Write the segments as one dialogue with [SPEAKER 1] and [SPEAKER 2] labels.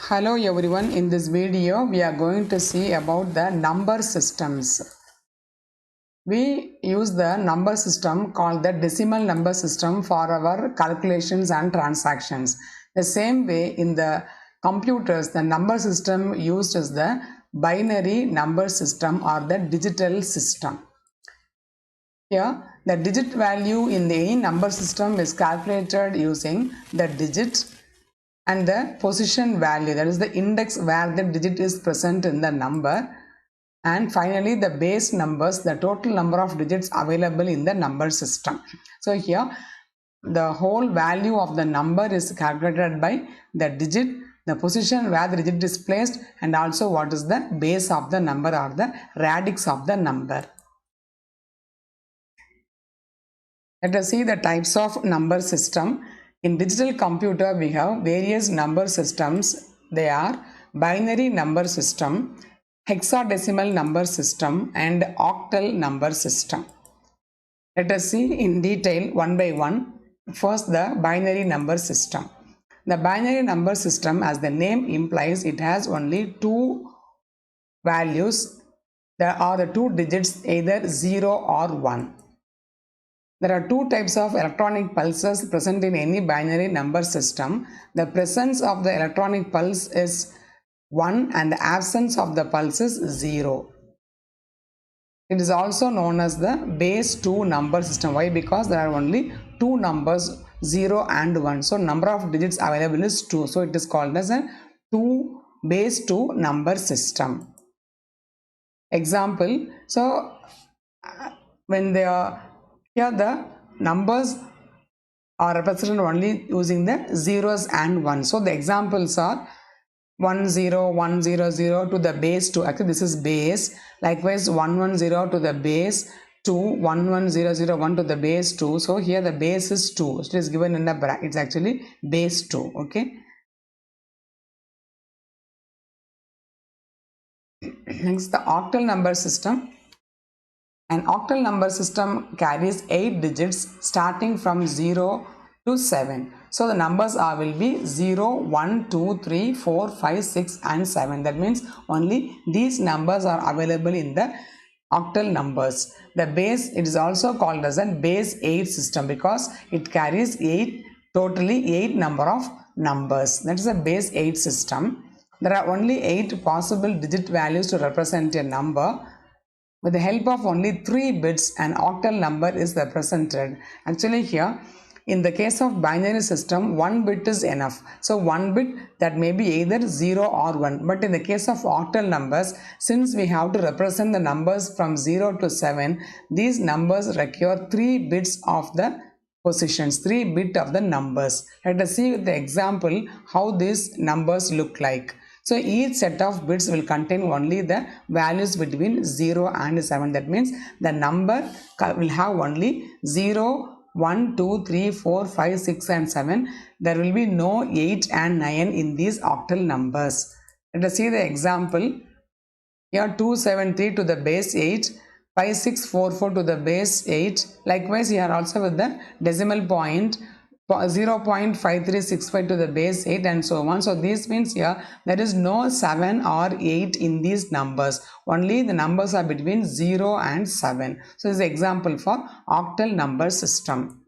[SPEAKER 1] Hello everyone, in this video we are going to see about the number systems. We use the number system called the decimal number system for our calculations and transactions. The same way in the computers, the number system used is the binary number system or the digital system. Here, the digit value in the number system is calculated using the digit and the position value, that is the index where the digit is present in the number, and finally the base numbers, the total number of digits available in the number system. So here the whole value of the number is calculated by the digit, the position where the digit is placed, and also what is the base of the number or the radix of the number. Let us see the types of number system. In digital computer, we have various number systems. They are binary number system, hexadecimal number system, and octal number system. Let us see in detail one by one. First, the binary number system. The binary number system, as the name implies, it has only two values. There are the two digits, either 0 or 1. There are two types of electronic pulses present in any binary number system. The presence of the electronic pulse is 1 and the absence of the pulse is 0. It is also known as the base 2 number system. Why? Because there are only two numbers, 0 and 1. So number of digits available is 2. So it is called as a base 2 number system. Example, so when they are here, the numbers are represented only using the zeros and ones. So the examples are 1 0 1 0 0 to the base 2. Actually, this is base. Likewise, 1 1 0 to the base 2, 1 1 0 0 1 to the base 2. So here the base is 2. It is given in the bracket. It's actually base 2. Okay. Next, the octal number system. An octal number system carries 8 digits starting from 0 to 7. So the numbers will be 0, 1, 2, 3, 4, 5, 6 and 7. That means only these numbers are available in the octal numbers. The base, it is also called as a base 8 system because it carries totally 8 number of numbers. That is a base 8 system. There are only 8 possible digit values to represent a number. With the help of only 3 bits, an octal number is represented. Actually here, in the case of binary system, 1 bit is enough. So 1 bit, that may be either 0 or 1. But in the case of octal numbers, since we have to represent the numbers from 0 to 7, these numbers require 3 bits of the positions, 3 bits of the numbers. Let us see with the example how these numbers look like. So each set of bits will contain only the values between 0 and 7. That means the number will have only 0, 1, 2, 3, 4, 5, 6 and 7. There will be no 8 and 9 in these octal numbers. Let us see the example. Here 273 to the base 8, 5644 to the base 8. Likewise here also with the decimal point 0.5365 to the base 8 and so on. So this means here there is no 7 or 8 in these numbers. Only the numbers are between 0 and 7. So this is an example for octal number system.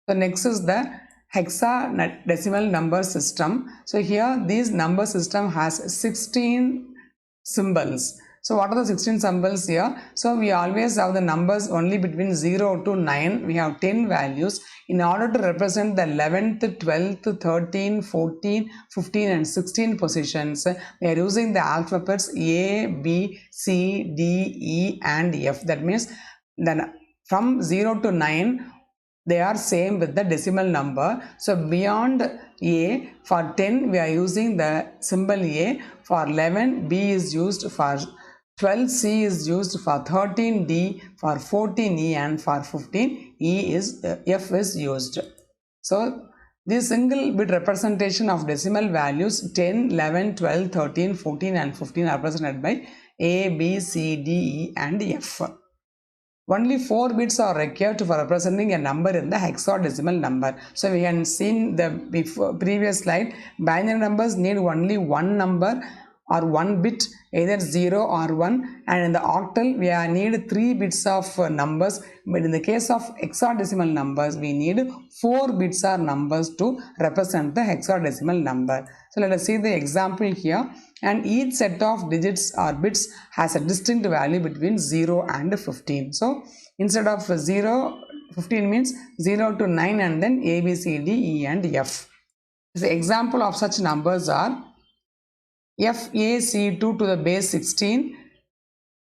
[SPEAKER 1] So next is the hexadecimal number system. So here this number system has 16 symbols. So what are the 16 symbols here? So we always have the numbers only between 0 to 9. We have 10 values. In order to represent the 11th, 12th, 13th, 14th, 15th and 16 positions, we are using the alphabets A, B, C, D, E and F. That means then from 0 to 9, they are same with the decimal number. So beyond A, for 10 we are using the symbol A. For 11, B is used. For 12, C is used. For 13, D. For 14, E. And for 15, F is used. So this single bit representation of decimal values 10, 11, 12, 13, 14 and 15 are represented by A, B, C, D, E and F. only 4 bits are required for representing a number in the hexadecimal number. So we can see in the previous slide, binary numbers need only one number or one bit, either 0 or 1, and in the octal we need 3 bits of numbers, but in the case of hexadecimal numbers we need 4 bits or numbers to represent the hexadecimal number. So let us see the example here, and each set of digits or bits has a distinct value between 0 and 15. So instead of 0, 15 means 0 to 9 and then A, B, C, D, E and F. The example of such numbers are FAC2 to the base 16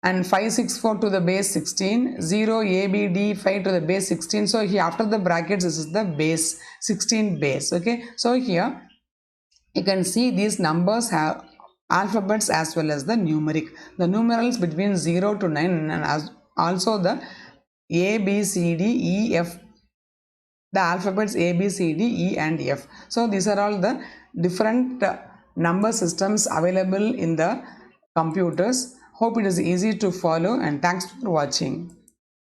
[SPEAKER 1] and 564 to the base 16, 0 ABD5 to the base 16. So here after the brackets this is the base 16 base. Okay, so here you can see these numbers have alphabets as well as the numeric. The numerals between 0 to 9 and as also the A, B, C, D, E, F, the alphabets A, B, C, D, E and F. So these are all the different number systems available in the computers. Hope it is easy to follow, and thanks for watching.